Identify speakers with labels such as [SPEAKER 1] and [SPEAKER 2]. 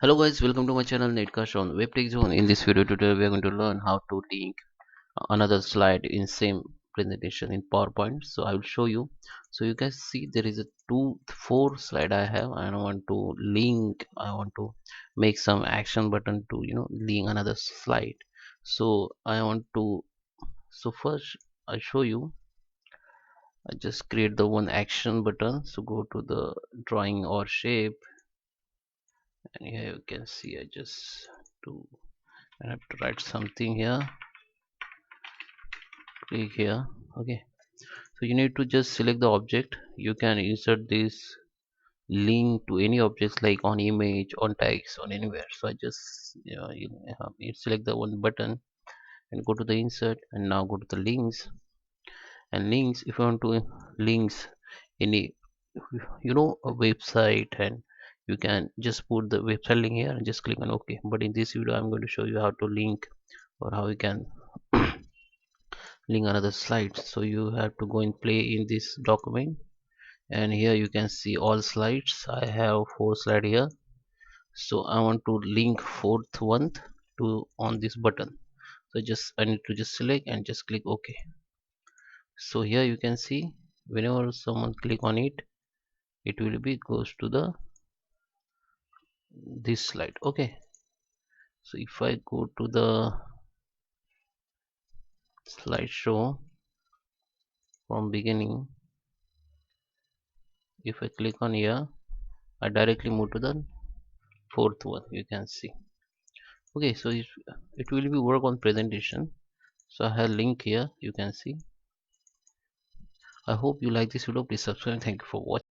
[SPEAKER 1] Hello guys, welcome to my channel Netcast on WebTech Zone. In this video tutorial, we are going to learn how to link another slide in same presentation in PowerPoint. So I will show you. So you guys see there is a four slide I have, and I want to link. I want to make some action button to link another slide. So I want to. So first I show you. I just create the one action button. So go to the drawing or shape, and here you can see I just do. I have to write something here. Click here. Okay, so you need to just select the object. You can insert this link to any objects like on image, on text, on anywhere. So I just you select the one button and go to the insert, and now go to the links. And links, if you want to links any a website, and you can just put the website link here and just click on OK. But in this video I'm going to show you how to link, or how you can link another slide. So you have to go and play in this document, and here you can see all slides. I have four slides here, so I want to link fourth one to on this button. So I need to just select and just click OK. So here you can see whenever someone click on it, it will be goes to the this slide. Okay, so if I go to the slideshow from beginning, if I click on here, I directly move to the fourth one. You can see. Okay, so it will be work on presentation. So I have link here, you can see. I hope you like this video. Please subscribe. Thank you for watching.